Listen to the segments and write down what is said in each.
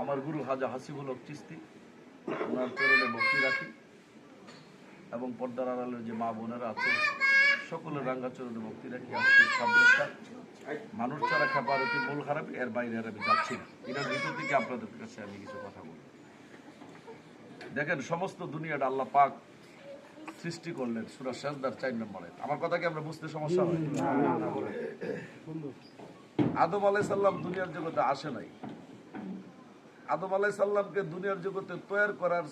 আমার গুরু হাজা হাসিবুল হক চিস্তি, ওনার চরণে ভক্তি রাখি এবং পর্দার আড়ালের যে মা বোনেরা আছে সকলের রাঙ্গা চরণে ভক্তি রাখি। আজকে সাবজেক্টটা মানুষ ছাড়া খাবার অতি মূল খারাপ, এর বাইরে আর আমি যাচ্ছি না। এটার ভিতর থেকে আপনাদের কাছে আমি কিছু কথা বলব। দেখেন, সমস্ত দুনিয়াটা আল্লাহ পাক সৃষ্টি করলেন সূরা সাজদার 4 নম্বরে। আমার কথা কি আমরা বুঝতে সমস্যা হয়? আদম আলাইহিস সালাম দুনিয়ার জগতে আসে নাই। আদম আলাইহিস সালামকে দুনিয়ার জগতে তৈরি করার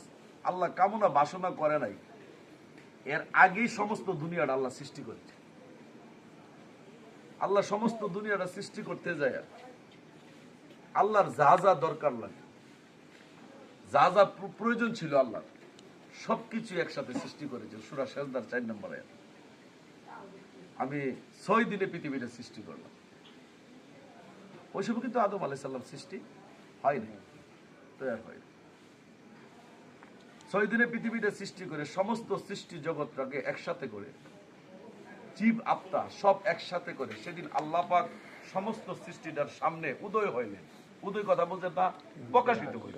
আল্লাহ কামনা বাসনা করে নাই। এর আগেই সমস্ত দুনিয়াটা আল্লাহ সৃষ্টি করেছে। আল্লাহ সমস্ত দুনিয়াটা সৃষ্টি করতে যায় আল্লাহর যা যা দরকার লাগে, যা যা প্রয়োজন ছিল আল্লাহর সবকিছু একসাথে সৃষ্টি করেছে। সূরা সাজদার 4 নম্বরে আমি 6 দিনে পৃথিবীটা সৃষ্টি করলাম। ওই সময় কিন্তু আদম আলাইহিস সালাম সৃষ্টি হয়নি, তৈরি হয়নি। 6 দিনে পৃথিবীটা সৃষ্টি করে সমস্ত সৃষ্টি জগৎটাকে একসাথে করে, জীব আত্মা সব একসাথে করে সেদিন আল্লাহ পাক সমস্ত সৃষ্টিটার সামনে উদয় হইলেন। উদয় কথা বলতে তা প্রকাশিত হইল।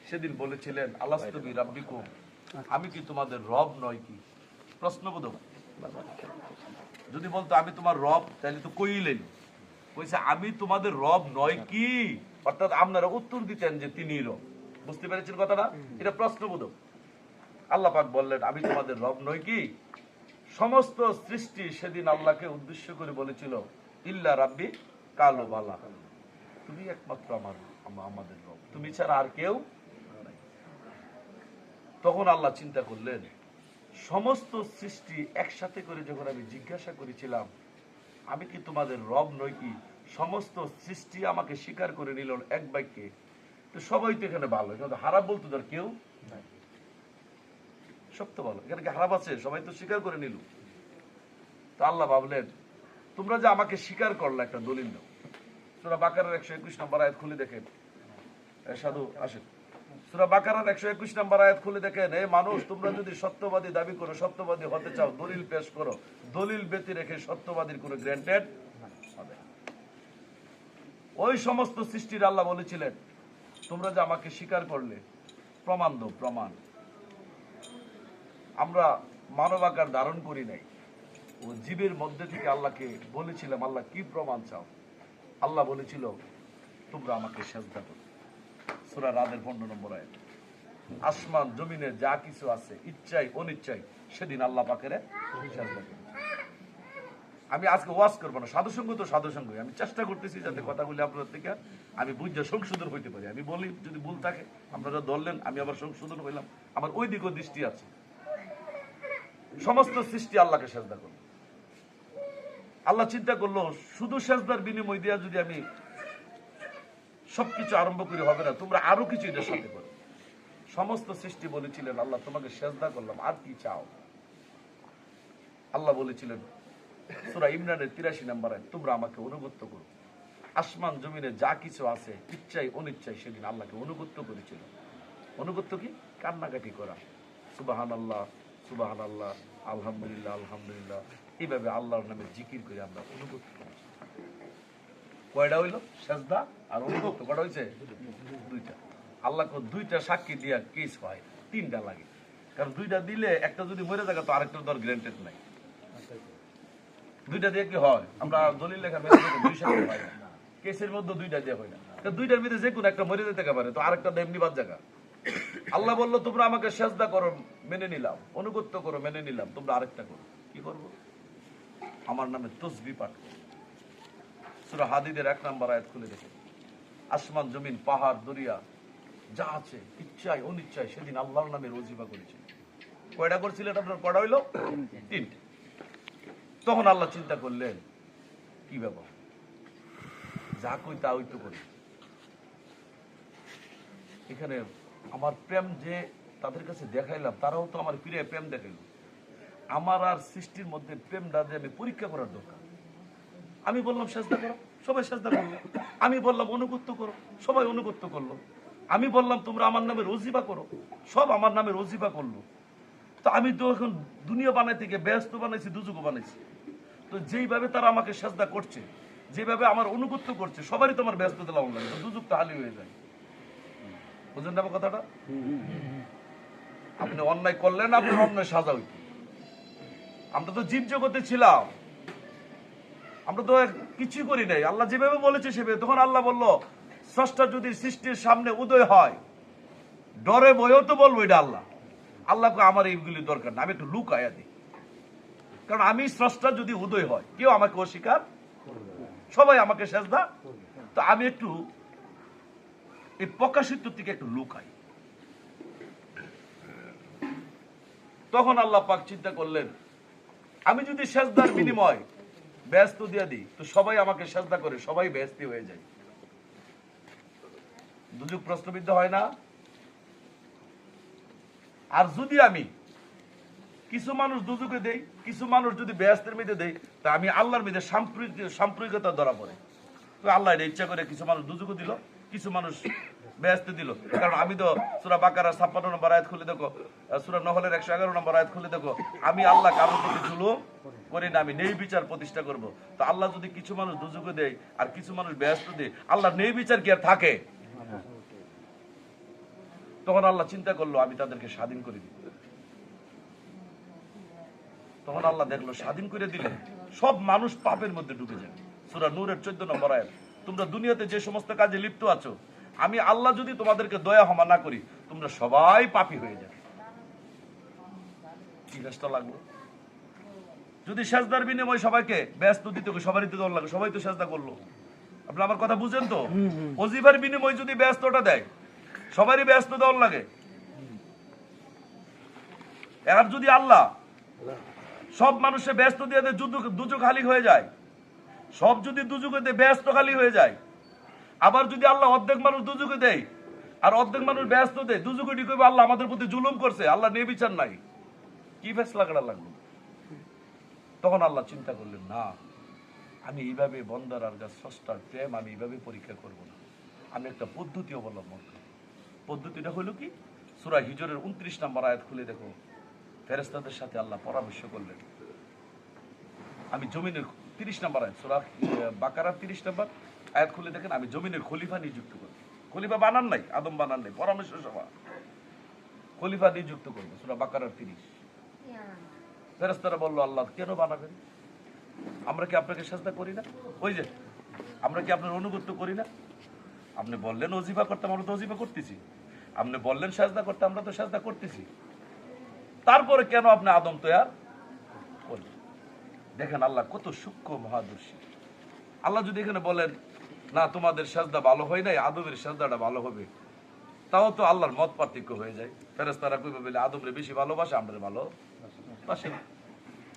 সেদিন বলেছিলেন, আলাস্তু বিরাব্বিকুম, আমি কি তোমাদের রব নয় কি? প্রশ্নবোধক। যদি বলতো আমি তোমার রব, তাহলে তো কইলেন, কইছে আমি তোমাদের রব নয় কি, অর্থাৎ আপনারা উত্তর দিতেন যে তিনি রব। বুঝতে পেরেছেন কথাটা? এটা প্রশ্নবোধক। আল্লাহ পাক বললেন আমি তোমাদের রব নই কি? সমস্ত সৃষ্টি সেদিন আল্লাহকে উদ্দেশ্য করে বলেছিল ইল্লা রাব্বি কালু বালা, তুমি একমাত্র আমাদের রব, তুমি ছাড়া আর কেউ নাই। তখন আল্লাহ চিন্তা করলেন, সমস্ত সৃষ্টি একসাথে করে যখন আমি জিজ্ঞাসা করেছিলাম আমি কি তোমাদের রব নই কি, সমস্ত সৃষ্টি আমাকে স্বীকার করে নিল এক বাক্যে, তো সবাই তো এখানে ভালো, কিন্তু খারাপ বলতো তার কেউ নাই। সব তো ভালো, এখানে কি খারাপ আছে? সবাই তো স্বীকার করে নিল। তো আল্লাহ ভাবলেন, তোমরা যে আমাকে স্বীকার করলে একটা দলিল দাও। সূরা বাকারার 121 নম্বর আয়াত খুলে দেখেন। সাধু আসেন, সূরা বাকারার 121 নম্বর আয়াত খুলে দেখেন। এই মানুষ, তোমরা যদি সত্যবাদী দাবি করো, সত্যবাদী হতে চাও, দলিল পেশ করো। দলিল ব্যতি রেখে সত্যবাদীর কোনো গ্র্যান্টেড হবে। ওই সমস্ত সৃষ্টির আল্লাহ বলেছিলেন তোমরা যে আমাকে স্বীকার করলে, প্রমাণ দাও, প্রমাণ। আমরা মানব আকার ধারণ করি নাই, ও জীবের মধ্যে থেকে আল্লাহকে বলেছিলাম আল্লাহ কি প্রমাণ চাও? আল্লাহ বলেছিল তোমরা আমাকে সেজদা করো। সূরা রাদের 15 নম্বর আয়াত। আসমান জমিনে যা কিছু আছে, ইচ্ছাই অনিচ্ছাই, সেদিন আল্লাহ পাকের সেজদা করো। আমি আজকে ওয়াজ করবো না, সাধুসঙ্গ তো সাধুসঙ্গই। আমি চেষ্টা করতেছি যাতে কথাগুলি আপনার থেকে আমি বুঝে সংশোধন হইতে পারি। আমি বলি যদি ভুল থাকে আপনারা ধরলেন, আমি আবার সংশোধন হইলাম। আমার ওই দিকেও দৃষ্টি আছে। সমস্ত সৃষ্টি আল্লাহকে সেজদা করলো। আল্লাহ চিন্তা করলো শুধু সেজদার বিনিময় দিয়া যদি আমি সবকিছু আরম্ভ করি হবে না, তোমরা আরো কিছু এটার সাথে করো। সমস্ত সৃষ্টি বলেছিলেন আল্লাহ তোমাকে সেজদা করলাম, আর কি চাও? আল্লাহ বলেছিলেন সূরা ইমরানের 83 নম্বর আয়াত, তোমরা আমাকে অনুগত করো। আসমান জমিনে যা কিছু আছে, ইচ্ছাই অনিচ্ছাই, সেদিন আল্লাহকে অনুগত করেছিল। অনুগত কি? কান্নাকাটি করা, সুবহানাল্লাহ সুবহানাল্লাহ, আলহামদুলিল্লাহ আলহামদুলিল্লাহ, এইভাবে আল্লাহর নামে জিকির করে আমরা অনুগত করেছি। কয়টা হইল? সেজদা আর অনুগত। কয়টা হয়েছে? 2টা। আল্লাহকে 2টা সাক্ষী দিয়া কেস হয়, 3টা লাগে। কারণ 2টা দিলে একটা যদি মরে থাকে তো আরেকটা ধর গ্যারান্টেড নাই। 2টা দিয়ে কি হয়? আমরা দলিল লেখা মেরে 2 সাক্ষী হয় না, কেসের মধ্যে 2টা দিয়ে হয় না। 2টার ভিতরে যে কোনো একটা মরে যেতে পারে, তো আরেকটা এমনি বাদ জায়গা। আল্লাহ বললো তোমরা আমাকে সেজদা করো, মেনে নিলাম, অনুগত করো, মেনে নিলাম, তোমরা আরেকটা করো। কি করবো? আমার নামে তসবিহ পাঠ করো। সূরা হাদীদের 1 নম্বর আয়াত খুলে দেখে। আসমান জমিন পাহাড় দরিয়া যা আছে, ইচ্ছায় অনিচ্ছায় সেদিন আল্লাহর নামে ওয়াজিফা করেছিল। কয়টা করছিলেন আপনার? কয়টা হইল? 3টে। তখন আল্লাহ চিন্তা করলেন কি ব্যাপার, যা কই তা হইতো করি। এখানে আমার প্রেম যে তাদের কাছে দেখাইলাম, তারাও তো আমার ফিরে প্রেম দেখাইল। আমার আর সৃষ্টির মধ্যে প্রেমটা যে আমি পরীক্ষা করার দরকার। আমি বললাম সেজদা করো, সবাই সেজদা করলো। আমি বললাম অনুগত করো, সবাই অনুগত করলো। আমি বললাম তোমরা আমার নামে ওয়াজিফা করো, সব আমার নামে ওয়াজিফা করলো। তো আমি তো এখন দুনিয়া বানাইতে গিয়ে ব্যস্ত বানাইছি, দুজুগও বানাইছি। তো যেইভাবে তারা আমাকে সেজদা করছে, যেভাবে আমার অনুগত্য করছে সবারই তোমার ব্যস্ততা লাগবে, দুজক তো হালি হয়ে যায়। বুঝলেন না আমার কথাটা? আপনি অন্যায় করলেন, আপনার অন্যায় সাজা হইত। আমরা তো জীব জগতে ছিলাম, আমরা তো কিছুই করি নাই, আল্লাহ যেভাবে বলেছে সেভাবে। তখন আল্লাহ বলল, স্রষ্টা যদি সৃষ্টির সামনে উদয় হয়, ডরে বইও তো বলবো এটা আল্লাহ। আল্লাহকে আমার এইগুলি দরকার না, আমি একটু লুকায়া দিই। কারণ আমি স্রষ্টা যদি উদয় হয়, কেউ আমাকে অস্বীকার, সবাই আমাকে সেজদা, তো আমি একটু এই প্রকাশিত থেকে একটু লুকাই। তখন আল্লাহ পাক চিন্তা করলেন, আমি যদি সেজদার বিনিময় ব্যস্ত দিয়ে দিই, তো সবাই আমাকে সেজদা করে, সবাই ব্যস্তি হয়ে যায়, দুজক প্রশ্নবিদ্ধ হয় না? আর যদি আমি কিছু মানুষ দুজকে দেই, কিছু মানুষ যদি ব্যস্তের মধ্যে দেই, তা আমি আল্লাহর মধ্যে সাম্প্রদায়িকতা ধরা পড়ে। তো আল্লাহ এটা ইচ্ছা করে কিছু মানুষ দুজকে দিল, কিছু মানুষ ব্যস্ত দিল। কারণ আমি তো সূরা বাকারার 56 নম্বর আয়াত খুলে দেখো, সূরা নহলের 111 নম্বর আয়াত খুলে দেখো, আমি আল্লাহ কারোর প্রতি জুলুম করি না, আমি ন্যায় বিচার প্রতিষ্ঠা করব। তো আল্লাহ যদি কিছু মানুষ দুজকে দেয় আর কিছু মানুষ ব্যস্ত দেয়, আল্লাহ ন্যায় বিচার কি আর থাকে? তখন আল্লাহ চিন্তা করলো, আমি তাদেরকে স্বাধীন করে দিব। তখন আল্লাহ দেখলো, স্বাধীন করে দিলে সব মানুষ পাপের মধ্যে ডুবে যায়। সূরা নূরের 14 নম্বর আয়াত, তোমরা দুনিয়াতে যে সমস্ত কাজে লিপ্ত আছো, আমি আল্লাহ যদি তোমাদেরকে দয়া ক্ষমা না করি, তোমরা সবাই পাপী হয়ে যাবে। কি কষ্ট লাগলো? যদি সেজদার বিনিময় সবাইকে ব্যস্ত দিতে, সবারই তো দল লাগে, সবাই তো সেজদা করলো। আপনি আমার কথা বুঝেন তো? ওজিফার বিনিময় যদি ব্যস্তটা দেয়, সবারই ব্যস্ত দল লাগে। আর যদি আল্লাহ সব মানুষে ব্যস্ত দিয়ে দেয়, দুজক খালি হয়ে যায়, সব যদি দুজকে দেয়, ব্যস্ত খালি হয়ে যায়। আবার যদি আল্লাহ অর্ধেক মানুষ দুজকে দেয় আর অর্ধেক মানুষ ব্যস্ত দেয়, দুজকে ঠিক হবে আল্লাহ আমাদের প্রতি জুলুম করছে, আল্লাহ নেই বিচার নাই, কি ফেসলা করা লাগলো? তখন আল্লাহ চিন্তা করলেন, না, আমি এইভাবে বন্দার আর স্রষ্টার প্রেম আমি এইভাবে পরীক্ষা করব না, আমি একটা পদ্ধতি অবলম্বন করি। পদ্ধতিটা হলো কি? সূরা হিজরের 29 নম্বর আয়াত খুলে দেখো, ফেরেশতাদের সাথে আল্লাহ পরামর্শ করলেন। আমি জমিনের 30 নম্বর আয়াত, সূরা বাকারার 30 নম্বর আয়াত খুলে দেখেন, আমি জমিনের খলিফা নিযুক্ত করব। খলিফা বানান নাই, আদম বানান নাই, পরামর্শ সভা, খলিফা নিযুক্ত করব। সূরা বাকারার 30। ফেরেশতারা বলল, আল্লাহ কেন বানাবেন? আমরা কি আপনাকে সেজদা করি না? ওই যে আমরা কি আপনার অনুগত্য করি না? আপনি বললেন ওজিফা করতে, আমরা তো ওজিফা করতেছি। আপনি বললেন সেজদা করতে, আমরা তো সেজদা করতেছি। তারপরে কেন আপনি আদম তৈয়ার করলেন? দেখেন আল্লাহ কত সূক্ষ্ম মহাদর্শী। আল্লাহ যদি এখানে বলেন, না তোমাদের সেজদা ভালো হয় নাই, আদমের সেজদাটা ভালো হবে, তাও তো আল্লাহর মত পার্থক্য হয়ে যায়। ফেরেশতারা কইবে বলে আদমরে বেশি ভালোবাসে, আমরা ভালোবাসে না।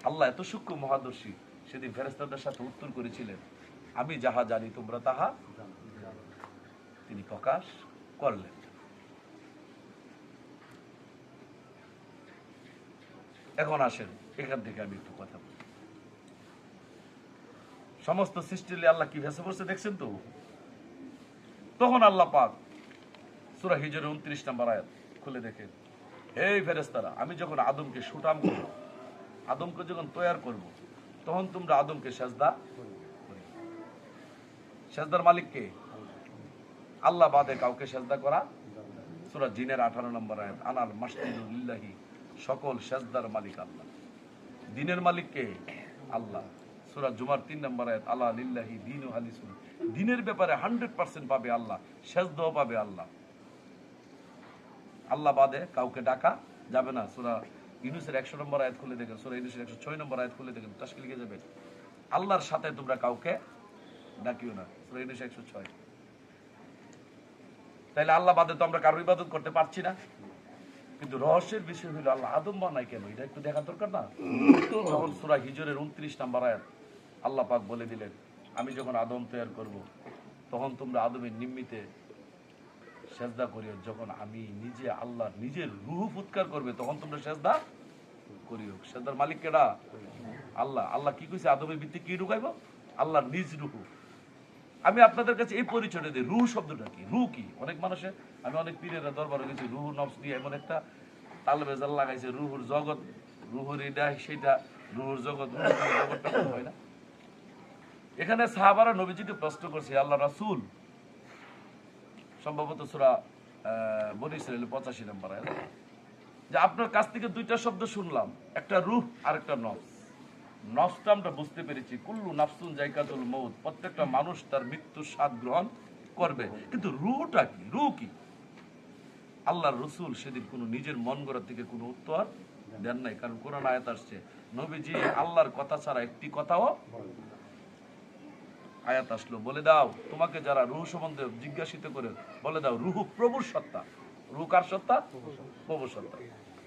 আল্লাহ এত সূক্ষ্ম মহাদর্শী, সেদিন ফেরেশতাদের সাথে উত্তর করেছিলেন, আমি যাহা জানি তোমরা তাহা তিনি প্রকাশ করলেন। এখন আসেন, এখান থেকে আমি একটু কথা বলি। সমস্ত সৃষ্টিলে আল্লাহ কি ভেসে পড়ছে দেখছেন তো? তখন আল্লাহ পাক সূরা হিজরের 29 নম্বর আয়াত খুলে দেখেন, হে ফেরেশতারা, আমি যখন আদমকে সুটাম করব, আদমকে যখন তৈয়ার করব, তখন তোমরা আদমকে সেজদা করবে। সেজদার মালিক কে? আল্লাহ বাদে কাউকে সেজদা করা। সূরা জিনের 18 নম্বর আয়াত, আনাল মাসজিদু লিল্লাহি, সকল সেজদার মালিক আল্লাহ। দিনের মালিক কে? আল্লাহ। সূরা জুমার 3 নম্বর আয়াত, আলা লিল্লাহি দীনু হালিসুন, দিনের ব্যাপারে 100% পাবে আল্লাহ, সেজদাও পাবে আল্লাহ। আল্লাহ বাদে কাউকে ডাকা যাবে না। সূরা ইউনূসের 100 নম্বর আয়াত খুলে দেখেন, সূরা ইউনূসের 106 নম্বর আয়াত খুলে দেখেন, তাশকিল লিখে যাবে, আল্লাহর সাথে তোমরা কাউকে ডাকিও না। সূরা ইউনূস 106। তাইলে আল্লাহ বাদে তো আমরা কারো ইবাদত করতে পারছি না। কিন্তু রহস্যের বিষয় হলো আল্লাহ আদম বানায় কেন, এটা একটু দেখা দরকার না? তখন সূরা হিজরের 29 নম্বর আয়াত আল্লাহ পাক বলে দিলেন, আমি যখন আদম তৈয়ার করব, তখন তোমরা আদমের নিম্মিতে সেজদা করিও। যখন আমি নিজে আল্লাহ নিজের রূহ ফুৎকার করবে, তখন তোমরা সেজদা করিও। সেজদার মালিক কেডা? আল্লাহ। আল্লাহ কি কইছে? আদমের ভিতরে কি ঢুকাইবো? আল্লাহর নিজ রূহ। আমি আপনাদের কাছে এই পরিচয় দিই, রূহ শব্দটা কি, রূহ কি। অনেক মানুষে, আমি অনেক পীরের দরবারে গেছি, রূহ নফস দিয়ে এমন একটা তালবেজাল লাগাইছে, রূহুর জগৎ, রূহুর এটা সেটা, রূহুর জগৎ, জগৎটা হয় না। এখানে সাহাবারা নবীজিকে প্রশ্ন করছে, আল্লাহ রাসূল, সম্ভবত সূরা বনী ইসরাঈল 85 নম্বর আয়াত, যে আপনার কাছ থেকে দুইটা শব্দ শুনলাম, একটা রূহ আর একটা নফস। নফসটা আমরা বুঝতে পেরেছি, কুল্লু নাফসুন যায়কাতুল মউত, প্রত্যেকটা মানুষ তার মৃত্যুর স্বাদ গ্রহণ করবে, কিন্তু রূহটা কি? রূহ কি? আল্লাহর রাসূল সেদিন কোনো নিজের মন গড়া থেকে কোনো উত্তর দেন নাই, কারণ কোরআন আয়াত আসছে নবীজি আল্লাহর কথা ছাড়া একটি কথাও, আয়াত আসলো বলে দাও তোমাকে যারা রূহ সম্বন্ধে জিজ্ঞাসিত করে বলে দাও রূহ প্রভুর সত্তা। রূহ কার সত্তা? প্রভুর সত্তা।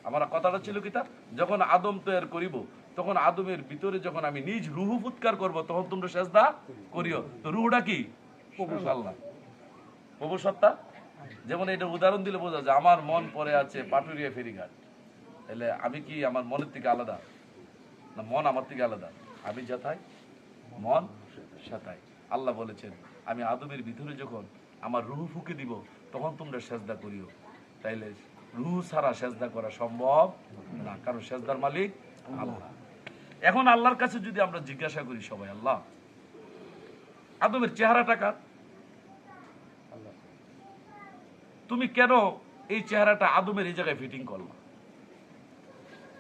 আমার কথাটা ছিল কি, তা যখন আদম তৈরি করিব তখন আদমের ভিতরে যখন আমি নিজ রূহ ফুৎকার করব তখন তোমরা সেজদা করিও। তো রূহটা কি? প্রভু আল্লাহ, প্রভু সত্তা। যেমন এটা উদাহরণ দিলে বোঝা যায়, আমার মন পড়ে আছে পাটুরিয়া ফেরিঘাট, তাহলে আমি কি আমার মনের থেকে আলাদা? না, মন আমার থেকে আলাদা। আমি যেথায় মন সেথায়। আল্লাহ বলেছেন আমি আদমের ভিতরে যখন আমার রূহ ফুঁকে দিব তখন তোমরা সেজদা করিও। তাইলে রূহ ছাড়া সেজদা করা সম্ভব না, কারণ সেজদার মালিক আল্লাহ। এখন আল্লাহর কাছে যদি আমরা জিজ্ঞাসা করি সবাই, আল্লাহ আদমের চেহারাটা কার? তুমি কেন এই চেহারাটা আদমের এই জায়গায় ফিটিং করলা?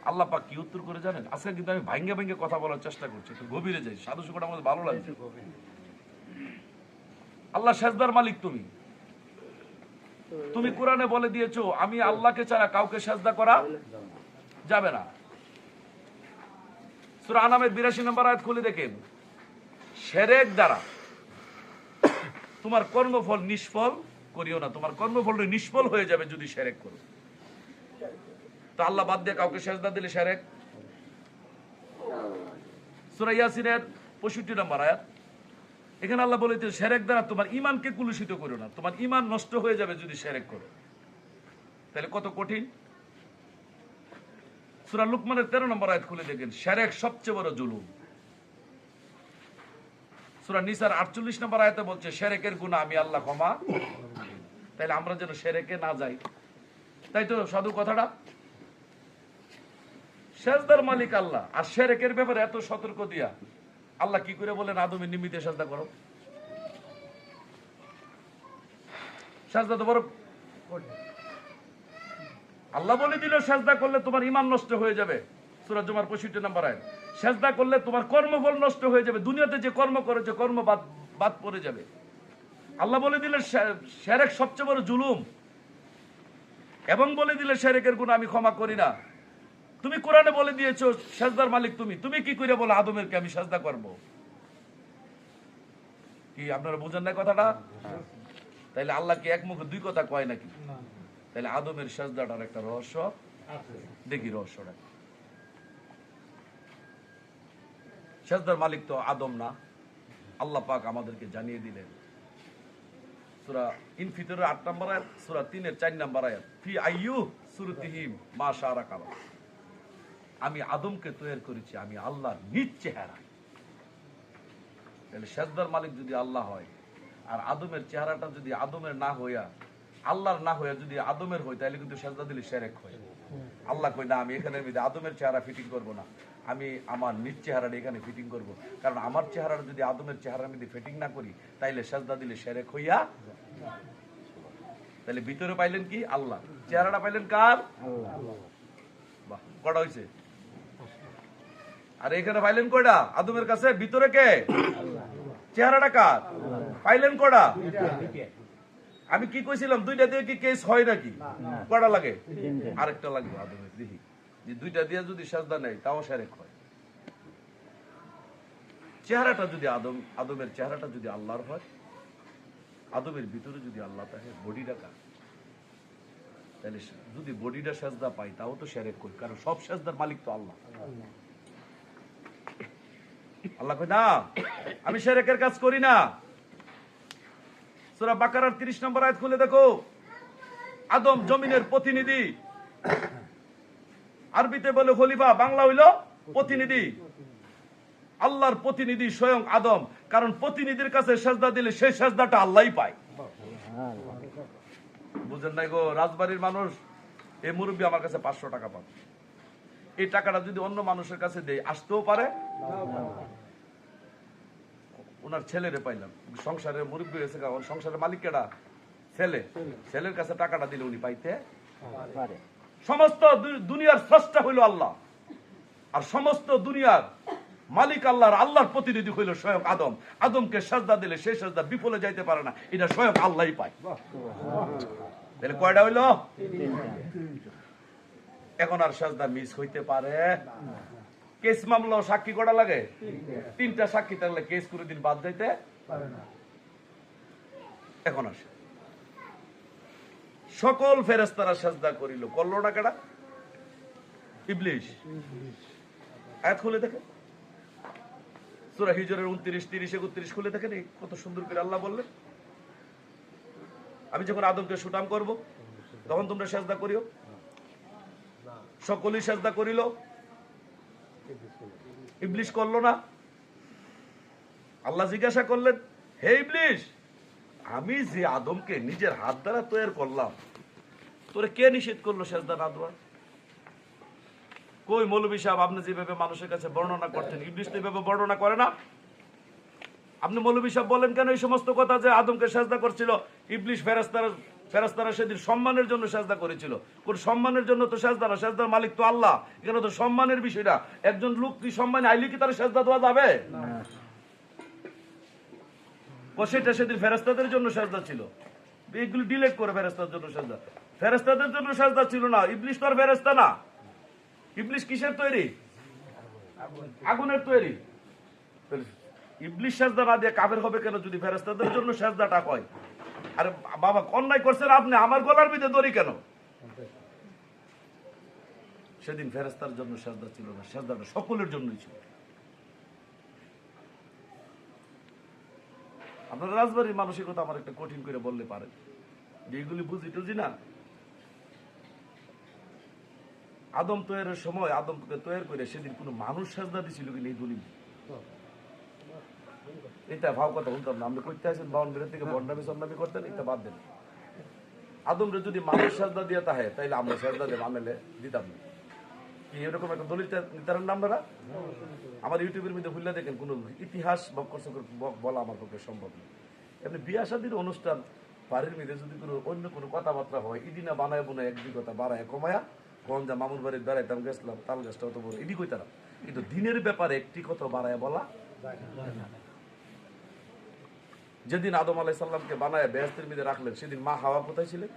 আল্লাহ পাক কি উত্তর করে জানেন? আজকে কিন্তু আমি ভাঙ্গে ভাঙ্গে কথা বলার চেষ্টা করছি, একটু গভীরে যাই, সাধু সুখটা আমাদের ভালো লাগছে। আল্লাহ সেজদার মালিক, তুমি তুমি কোরআনে বলে দিয়েছো আমি আল্লাহকে ছাড়া কাউকে সেজদা করা যাবে না। সূরা আনামের 82 নম্বর আয়াত খুলে দেখেন, শিরক দ্বারা তোমার কর্মফল নিষ্ফল করিও না, তোমার কর্মফল নিষ্ফল হয়ে যাবে যদি শিরক করো। তো আল্লাহ বাদ দিয়ে কাউকে সেজদা দিলে শিরক। সূরা ইয়াসিনের 65 নম্বর আয়াত, এখানে আল্লাহ বলে যে শিরক দ্বারা তোমার ঈমানকে কুলুষিত করো না, তোমার ঈমান নষ্ট হয়ে যাবে যদি শিরক করো। তাহলে কত কঠিন। সূরা লুকমানের 13 নম্বর আয়াত খুলে দেখেন, শিরক সবচেয়ে বড় জুলুম। সূরা নিসার 48 নম্বর আয়াতে বলছে শিরকের গুনাহ আমি আল্লাহ ক্ষমা। তাহলে আমরা যেন শিরকে না যাই, তাই তো সাধু কথাটা। সেজদার মালিক আল্লাহ, আর শিরকের ব্যাপারে এত সতর্ক দিয়া আল্লাহ কি করে বলেন আদমের নিমিত্তে সেজদা করো? সেজদা তো বড়, আল্লাহ বলে দিল সেজদা করলে তোমার ঈমান নষ্ট হয়ে যাবে। সূরা জুমার 65 নম্বর আয়াত, সেজদা করলে তোমার কর্মফল নষ্ট হয়ে যাবে, দুনিয়াতে যে কর্ম করেছে কর্ম বাদ পড়ে যাবে। আল্লাহ বলে দিলেন শিরক সবচেয়ে বড় জুলুম, এবং বলে দিলে শিরকের গুনাহ আমি ক্ষমা করি না। তুমি কোরআনে বলে দিয়েছো সেজদার মালিক তুমি, তুমি কি করে বলো আদমেরকে আমি সেজদা করব? কি আপনারা বুঝেন না কথাটা? তাইলে আল্লাহ কি এক মুখে দুই কথা কয় নাকি? তাহলে আদমের সেজদাটার একটা রহস্য দেখি, রহস্যটা। সেজদার মালিক তো আদম না, আল্লাহ পাক আমাদেরকে জানিয়ে দিলেন সূরা ইনফিতরের 8 নম্বর আয়াত, সূরা 3-এর 4 নম্বর আয়াত, ফি আইয়ু সুরতিহিম মা শারাকাল, আমি আদমকে তৈরি করেছি আমি আল্লাহর নিজ চেহারা। তাহলে সেজদার মালিক যদি আল্লাহ হয় আর আদমের চেহারাটা যদি আদমের না হইয়া আল্লাহর না হইয়া যদি আদমের হয়, তাহলে কিন্তু সেজদা দিলে শিরক হয়। আল্লাহ কই না আমি এখানের মধ্যে আদমের চেহারা ফিটিং করব না, আমি আমার নিজ চেহারাটা এখানে ফিটিং করব, কারণ আমার চেহারাটা যদি আদমের চেহারার মধ্যে ফিটিং না করি তাইলে সেজদা দিলে শিরক হইয়া। তাহলে ভিতরে পাইলেন কি? আল্লাহ। চেহারাটা পাইলেন কার? আল্লাহ। বাহ, কটা হইছে? আর এখানে পাইলেন কয়টা? আদমের কাছে ভিতরে কে? আল্লাহ। চেহারাটা কার? আল্লাহ। পাইলেন কয়টা? আমি কি কইছিলাম দুইটা দিয়ে কি কেস হয় নাকি? কয়টা লাগে? আরেকটা লাগবে আদমের, দেখি যে দুইটা দিয়ে যদি সেজদা নেই তাও শিরক হয়। চেহারাটা যদি আদমের চেহারাটা যদি আল্লাহর হয়, আদমের ভিতরে যদি আল্লাহ থাকে, বডিটা কার? তাহলে যদি বডিটা সেজদা পাই তাও তো শিরক করি, কারণ সব সেজদার মালিক তো আল্লাহ। আল্লাহ কই না আমি শিরকের কাজ করি না। সূরা বাকারার 30 নম্বর আয়াত খুলে দেখো, আদম জমিনের প্রতিনিধি, আরবিতে বলে খলিফা, বাংলা হইল প্রতিনিধি। আল্লাহর প্রতিনিধি স্বয়ং আদম, কারণ প্রতিনিধির কাছে সেজদা দিলে সেই সেজদাটা আল্লাহই পায়। বুঝেন নাই গো রাজবাড়ির মানুষ? এই মুরব্বী আমার কাছে 500 টাকা পাবে, এই টাকাটা যদি অন্য মানুষের কাছে দেয় আসতেও পারে, ওনার ছেলেরে পাইলাম, সংসারের মুরব্বী হয়েছে, কারণ সংসারের মালিক কেডা? ছেলে। ছেলের কাছে টাকাটা দিলে উনি পাইতে পারে। সমস্ত দুনিয়ার স্রষ্টা হইল আল্লাহ, আর সমস্ত দুনিয়ার মালিক আল্লাহর, আল্লাহর প্রতিনিধি হইল স্বয়ং আদম। আদমকে সাজদা দিলে সেই সাজদা বিফলে যাইতে পারে না, এটা স্বয়ং আল্লাহই পায়। তাহলে কয়টা হইল? এখন আর সাজদা মিস হইতে পারে? কেস মামলা সাক্ষী কটা লাগে? 3টা সাক্ষী থাকলে কেস করে দিন বাদ যাইতে পারে না। এখন আসে, সকল ফেরেশতারা সাজদা করিল, করল না কেডা? ইবলিশ। আয়াত খুলে দেখেন, সূরা হিজরের 29, 30, 31 খুলে দেখেন, কত সুন্দর করে আল্লাহ বললেন, আমি যখন আদমকে সুটাম করব তখন তোমরা সাজদা করিও। সকলেই সাজদা করিল, ইবলিশ করলো না। আল্লাহ জিজ্ঞাসা করলেন, হে ইবলিশ, আমি যে আদমকে নিজের হাত দ্বারা তৈরি করলাম, তোরে কে নিষেধ করলো সাজদা না দেওয়ার? কই মৌলভী সাহেব, আপনি যেভাবে মানুষের কাছে বর্ণনা করতেন, ইবলিশ তো এভাবে বর্ণনা করে না। আপনি মৌলভী সাহেব বলেন কেন এই সমস্ত কথা, যে আদমকে সাজদা করছিল ইবলিশ? ফেরেশতারা সেদিন সম্মানের জন্য সাজদা করেছিল। কোন সম্মানের জন্য তো সাজদা না, সাজদার মালিক তো আল্লাহ। এখানে তো সম্মানের বিষয়টা, একজন লোক কি সম্মান আইলে কি তার সাজদা দেওয়া যাবে? সেটা সেদিন ফেরেশতাদের জন্য সাজদা ছিল, এইগুলো ডিলেট করে ফেরেশতাদের জন্য সাজদা। ফেরেশতাদের জন্য সাজদা ছিল না, ইবলিশ তো আর ফেরেশতা না। ইবলিশ কিসের তৈরি? আগুনের তৈরি। ইবলিশ সাজদা না দিয়ে কাফের হবে কেন যদি ফেরেশতাদের জন্য সাজদাটা হয়? আরে বাবা, অন্যায় করছেন আপনি, আমার গলার ভিতরে দড়ি কেন? সেদিন ফেরেশতার জন্য সাজদা ছিল না, সাজদাটা সকলের জন্যই ছিল। আপনারা রাজবাড়ির মানসিকতা আমার একটা কঠিন করে বললে পারেন, যে এগুলি বুঝি টুঝি না। আদম তৈরির সময়, আদমকে তৈরি করে সেদিন কোন মানুষ সাজদা দিছিল কিনা এই দলিল, এটা ভাব কথা বলতাম না। আপনি করতে আসেন বাউন্ডারি থেকে বন্ডামি সন্ডামি করতেন, এটা বাদ দেন। আদমরে যদি মানুষ সাজদা দিয়ে তাহে তাইলে আমরা সাজদা দেব, আমেলে দিতাম না। কি এরকম একটা দলিল নিতারেন না আপনারা? আমার ইউটিউবের মধ্যে ভুলে দেখেন, কোন ইতিহাস বলা আমার পক্ষে সম্ভব না। এমনি বিয়া শাদীর অনুষ্ঠান বাড়ির মধ্যে যদি কোনো অন্য কোনো কথাবার্তা হয়, ইদিনা বানায় বোনায় এক দুই কথা বাড়ায় কমায়া, কোন যা মামুর বাড়ির বেড়াইতাম গেছিলাম, তাল গাছটা অত বড়, ইডি কইতাম। কিন্তু দিনের ব্যাপারে একটি কথা বাড়ায় বলা। যেদিন আদম আলাইহিস সালামকে বানায় বেহেশতের মধ্যে রাখলেন, সেদিন মা হাওয়া কোথায় ছিলেন?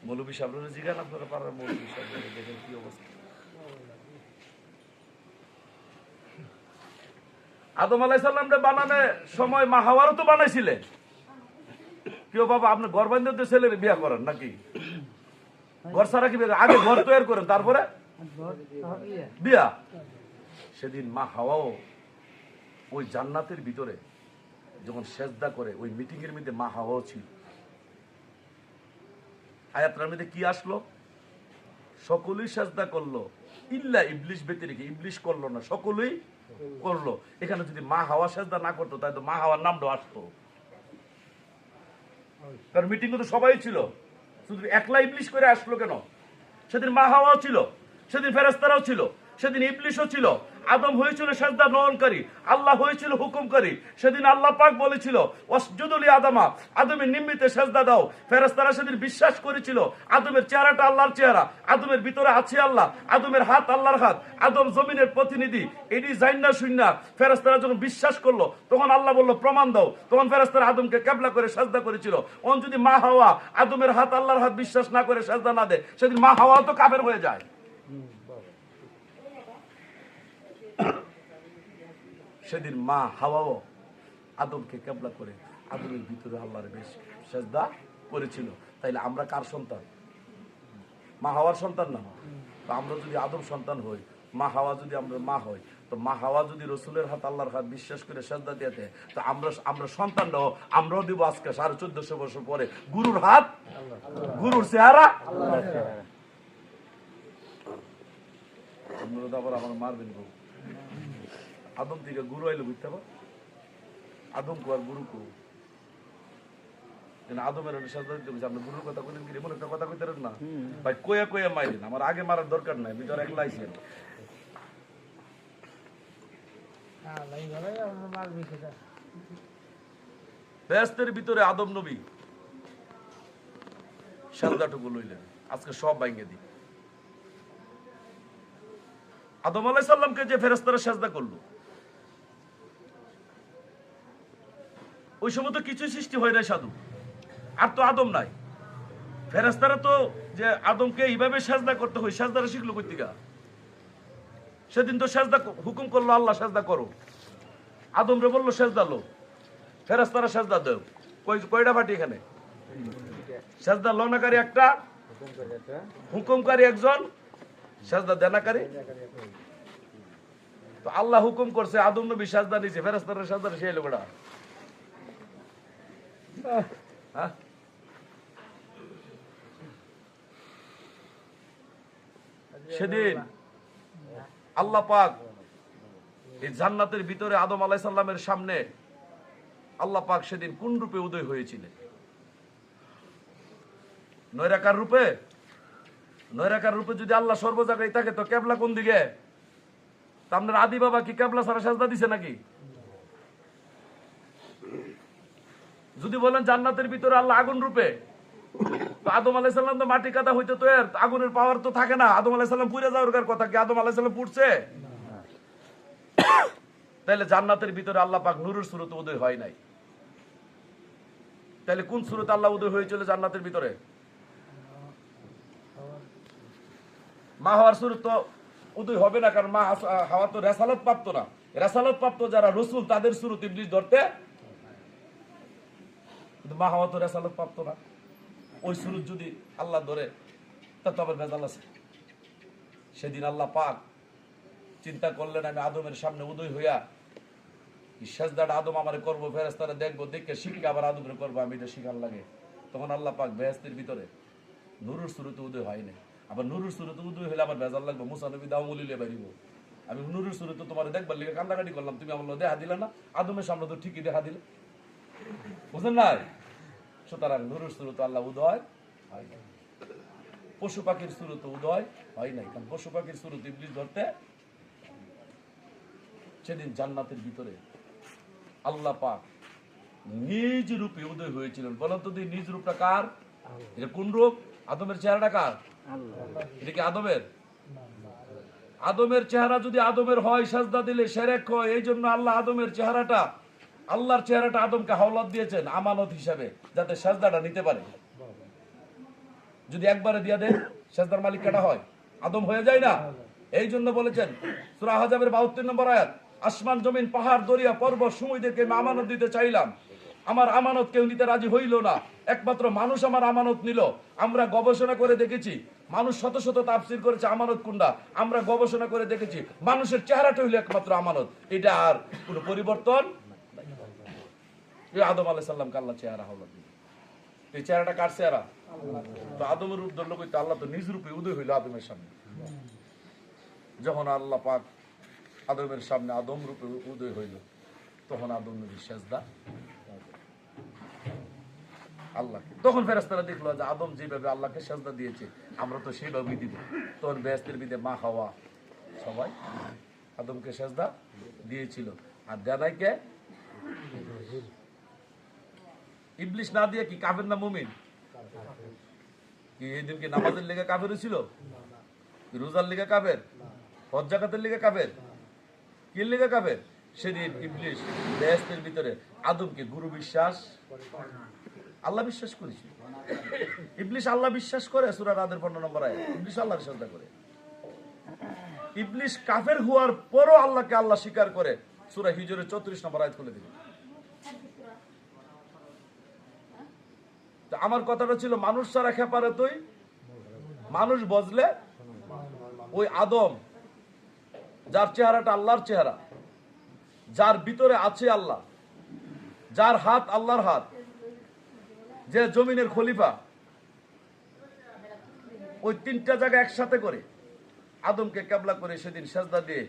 মৌলভী সাহেবরা জিজ্ঞাসা, আপনারা পাড়ার মৌলভী সাহেবরা দেখেন কি অবস্থা। আদম আলাইহিস সালামকে বানানোর সময় মা হাওয়ারও তো বানাইছিলেন। কেউ বাবা আপনি ঘর বান্ধব ছেলের বিয়া করেন নাকি? ঘর ছাড়া কি আগে ঘর তৈরি করেন তারপরে বিয়া? সেদিন মা হাওয়াও ওই জান্নাতের ভিতরে যখন সেজদা করে, ওই মিটিং এর মধ্যে মা হাওয়াও ছিল। আয়াতের মধ্যে কি আসলো? সকলেই সেজদা করলো ইল্লা ইবলিশ ব্যতিরেকে। ইবলিশ করলো না, সকলেই করলো। এখানে যদি মা হাওয়া সেজদা না করতো, তাই তো মা হাওয়ার নামটা আসতো, কারণ মিটিং তো সবাই ছিল। শুধু একলা ইবলিশ করে আসলো কেন? সেদিন মা হাওয়াও ছিল, সেদিন ফেরেশতারাও ছিল, সেদিন ইবলিশও ছিল। আদম হয়েছিল সেজদা নয়নকারী, আল্লাহ হয়েছিল হুকুমকারী। সেদিন আল্লাহ পাক বলেছিল ওয়াসজুদু লি আদমা, আদমের নিম্মিতে সেজদা দাও। ফেরেশতারা সেদিন বিশ্বাস করেছিল আদমের চেহারাটা আল্লাহর চেহারা, আদমের ভিতরে আছে আল্লাহ, আদমের হাত আল্লাহর হাত, আদম জমিনের প্রতিনিধি। এটি জাইন্না শুননা ফেরেশতারা যখন বিশ্বাস করলো, তখন আল্লাহ বলল প্রমাণ দাও। তখন ফেরেশতারা আদমকে কিবলা করে সেজদা করেছিল। অন যদি মা হাওয়া আদমের হাত আল্লাহর হাত বিশ্বাস না করে সেজদা না দেয়, সেদিন মা হাওয়া তো কাফের হয়ে যায়। সেদিন মা হাওয়াও আদমকে কিবলা করে আদমের ভিতরে আল্লাহর বেশ সেজদা করেছিল। তাইলে আমরা কার সন্তান? মা হাওয়ার সন্তান না? তো আমরা যদি আদম সন্তান হই, মা হাওয়া যদি আমরা মা হই, তো মা হাওয়া যদি রসুলের হাত আল্লাহর হাত বিশ্বাস করে সেজদা দিতে, তো আমরা সন্তানরাও আমরাও দিব আজকে 1450 বছর পরে গুরুর হাত, গুরুর চেহারা। আপনারা তো আবার আমার মারবেন গো। আদম থেকে গুরু আইলো বুঝতে পার? আদম কো আর গুরু কো? আদমের আপনি গুরুর কথা বলেন কি এমন একটা কথা কইতে না ভাই, কয়া কয়া মাইলেন। আমার আগে মারার দরকার নাই, ভিতরে একলা আইছেন। বেহেশতের ভিতরে আদম নবী সাজদাটুকু লইলেন, আজকে সব ভাঙে দিই। আদম আলাইহিস সালামকে যে ফেরেশতারা সাজদা করলো, ওই সময় তো কিছুই সৃষ্টি হয় নাই সাধু, আর তো আদম নাই। ফেরেশতারা তো যে আদমকে এইভাবে সাজদা করতে হয়, সাজদাটা শিখলো কই থেকে? সেদিন তো সাজদা হুকুম করলো আল্লাহ, সাজদা করো। আদম রে বললো সাজদা লো, ফেরেশতারা সাজদা দেও। কয়টা পার্টি এখানে? সাজদা লনাকারী একটা, হুকুমকারী একজন, সাজদা দেনাকারী। তো আল্লাহ হুকুম করছে, আদম নবী সাজদা নিছে, ফেরেশতারা সাজদা সে এলো বেড়া। হ্যাঁ, সেদিন আল্লাহ পাক এই জান্নাতের ভিতরে আদম আলাইহিস সালামের সামনে আল্লাহ পাক সেদিন কোন রূপে উদয় হয়েছিলেন? নৈরাকার রূপে। নৈরাকার রূপে যদি আল্লাহ সর্ব জায়গায় থাকে, তো কেবলা কোন দিকে? তা আপনার আদি বাবা কি কেবলা ছাড়া সাজদা দিছে নাকি? যদি বলেন জান্নাতের ভিতরে আল্লাহ আগুন রূপে, তো আদম আলাইহিস সালাম তো মাটি কাদা হইতে তো এর আগুনের পাওয়ার তো থাকে না। আদম আলাইহিস সালাম পুড়ে যাওয়ার কথা কি? আদম আলাইহিস সালাম পুড়ছে? তাহলে জান্নাতের ভিতরে আল্লাহ পাক নূরের সুরতে উদয় হয় নাই। তাহলে কোন সুরতে আল্লাহ উদয় হয়েছিল জান্নাতের ভিতরে? মা হওয়ার সুরত তো উদয় হবে না, কারণ মা হাওয়া তো রেসালত প্রাপ্ত না। রেসালত প্রাপ্ত যারা রসুল, তাদের সুরত ইবলিস ধরতে, কিন্তু মা হাওয়া তো রেসালত প্রাপ্ত না। ওই সুরত যদি আল্লাহ ধরে, তা তো আবার ভেজাল আছে। সেদিন আল্লাহ পাক চিন্তা করলেন, আমি আদমের সামনে উদয় হইয়া সাজদাটা আদম আমারে করবো, ফেরেশতারা দেখবো, দেখে শিখে আবার আদমের করবো, আমি এটা শিখার লাগে। তখন আল্লাহ পাক বেহেশতের ভিতরে নূরের সুরতে উদয় হয় নাই। আবার নূরের সুরতে উদয় হইলে আবার ভেজাল লাগবে। মুসা নবী দাও মলিলে বাড়িব, আমি নূরের সুরতে তোমার দেখবার লিগে কান্দাকাটি করলাম, তুমি আমার দেখা দিলে না। আদমের সামনে তো ঠিকই দেখা দিলে, বুঝলেন না? সুতরাং নূরের সুরতে আল্লাহ উদয় হয় নাই। পশু পাখির সুরতে উদয় হয় নাই, কারণ পশু পাখির সুরতে ইবলিস ধরতে। সেদিন জান্নাতের ভিতরে আল্লাহ পাক নিজ রূপে উদয় হয়েছিলেন। বলেন তো নিজ রূপটা কার? এটা কোন রূপ? আদমের চেহারাটা কার? এটা কি আদমের? আদমের চেহারা যদি আদমের হয়, সাজদা দিলে শিরক হয়। এই জন্য আল্লাহ আদমের চেহারাটা, আল্লাহর চেহারাটা আদমকে হাওলাত দিয়েছেন আমানত হিসাবে, যাতে সাজদাটা নিতে পারে। যদি একবারে দিয়া দেন, সাজদার মালিক কাটা হয়, আদম হয়ে যায় না। এই জন্য বলেছেন সূরা আহজাবের 72 নম্বর আয়াত, আসমান জমিন পাহাড় দরিয়া পর্বত সমুদ্রকে আমি আমানত দিতে চাইলাম, আমার আমানত কেউ নিতে রাজি হইল না, একমাত্র মানুষ আমার আমানত নিল। আমরা গবেষণা করে দেখেছি, মানুষ শত শত তাফসীর করেছে আমানত কোনটা। আমরা গবেষণা করে দেখেছি মানুষের চেহারাটা হইল একমাত্র আমানত, এটা আর কোনো পরিবর্তন। এই আদম আলাইহিস সালামকে আল্লাহ চেহারা হাওলাত দিল। এই চেহারাটা কার চেহারা? তো আদমের রূপ ধরল কইতে, আল্লাহ তো নিজ রূপে উদয় হইল আদমের সামনে। যখন আল্লাহ পাক আদমের সামনে আদম রূপে উদয় হইল, তখন আদম নবী সাজদা আল্লাহকে। তখন ফেরেশতারা দেখলো যে আদম যেভাবে আল্লাহকে সাজদা দিয়েছে, আমরা তো সেইভাবেই দিব। তখন বেহেশতের ভিতরে মা হাওয়া সবাই আদমকে সাজদা দিয়েছিল। আর দেনাইকে ইবলিস না দিয়ে কি কাফের না মুমিন? কি এই দিন কি নামাজের লেগে কাফের হয়েছিল? রোজার লেগে কাফের? হজ যাকাতের লেগে কাফের? কি লেগে কাফের? সেদিন ইবলিস বেহেশতের ভিতরে আদমকে গুরু বিশ্বাস, আল্লাহ বিশ্বাস করেছিল। ইবলিস আল্লাহ বিশ্বাস করে, সূরা রাদের 15 নম্বর আয়াত, ইবলিস আল্লাহর শ্রদ্ধা করে। ইবলিস কাফের হওয়ার পরও আল্লাহকে আল্লাহ স্বীকার করে, সূরা হিজরের 34 নম্বর আয়াত খুলে দিবেন। আমার কথাটা ছিল, মানুষ ছাড়া খেপারে তুই, মানুষ বজলে ওই আদম, যার চেহারাটা আল্লাহর চেহারা, যার ভিতরে আছে আল্লাহ, যার হাত আল্লাহর হাত, যে জমিনের খলিফা, ওই তিনটা জায়গা একসাথে করে আদমকে কেবলা করে সেদিন সাজদা দিয়ে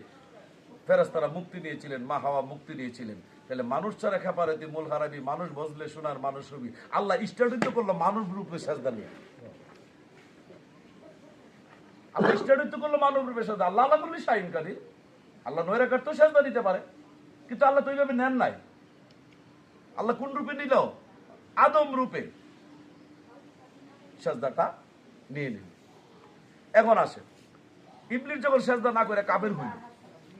ফেরেশতারা মুক্তি নিয়েছিলেন, মা হাওয়া মুক্তি নিয়েছিলেন। তাহলে মানুষ ছাড়া খেপারে তুই মূল হারাবি, মানুষ বজলে সোনার মানুষ হবি। আল্লাহ স্টার্টিং তো করলো মানুষ রূপে সাজদা নিয়ে, আল্লাহ স্টার্টিং তো করলো মানব রূপে সাজদা। আল্লাহ আল্লাহ করলে শাহিনকারী, আল্লাহ নৈরাকার তো সাজদা দিতে পারে, কিন্তু আল্লাহ তো ওইভাবে নেন নাই। আল্লাহ কোন রূপে নিল? আদম রূপে সেজদাটা নিয়ে নিল। এখন আসে, ইবলিস যখন সেজদা না করে কাফের হইল,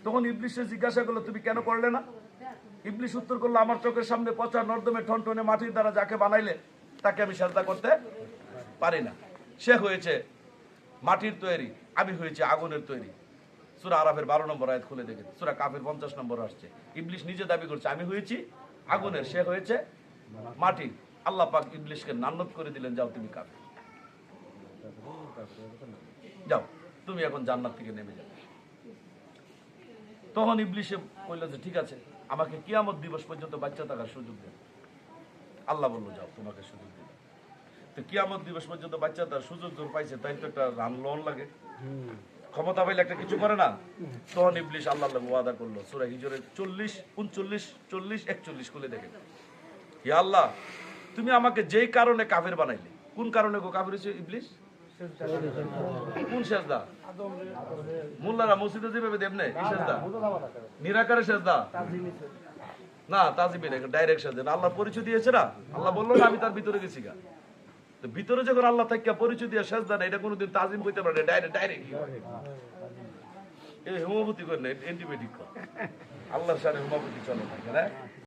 তখন ইবলিসে জিজ্ঞাসা করলো তুমি কেন করলে না? ইবলিস উত্তর করলো আমার চোখের সামনে পচা নর্দমে ঠনঠনে মাটির দ্বারা যাকে বানাইলে তাকে আমি সেজদা করতে পারি না। সে হয়েছে মাটির তৈরি, আমি হয়েছে আগুনের তৈরি। সূরা আরাফের 12 নম্বর আয়াত খুলে দেখেন, সূরা কাফের 50 নম্বর আসছে। ইবলিস নিজে দাবি করছে আমি হয়েছি আগুনের, সে হয়েছে মাটি। আল্লাহ পাক ইবলিসকে নান্নত করে দিলেন, যাও তুমি কাফের, যাও তুমি এখন জান্নাত থেকে নেমে যাও। তখন ইবলিসে কইল যে ঠিক আছে, আমাকে কিয়ামত দিবস পর্যন্ত বাচ্চা থাকার সুযোগ দেন। আল্লাহ বললো যাও তোমাকে সুযোগ দিলাম। তো কিয়ামত দিবস পর্যন্ত বাচ্চা তার সুযোগ যখন পাইছে, তাই তো একটা রান লোন লাগে, ক্ষমতা পাইলে একটা কিছু করে না। তখন ইবলিস আল্লাহ ওয়াদা করলো, সূরা হিজরের 40, 39, 40, 41 খুলে দেখেন, হে আল্লাহ তুমি আমাকে যেই কারণে কাফের বানাইলে, কোন কারণে গো কাফের হয়েছে ইবলিস? কোন সেজদা? মোল্লারা মসজিদে যেভাবে দেবনে এই সেজদা, নিরাকারের সেজদা না, তাজিমে না, ডাইরেক্ট সেজদা। আল্লাহ পরিচয় দিয়েছে না, আল্লাহ বললো না আমি তার ভিতরে গেছি গা। তো ভিতরে যখন আল্লাহ থেকে পরিচয় দিয়ে সেজদা না, এটা কোনোদিন তাজিম হইতে পারে ডাইরেক্ট ডাইরেক্ট। এই হোমিওপ্যাথি করে না, অ্যান্টিবায়োটিক করে। আল্লাহর সাথে হোমিওপ্যাথি চলে না।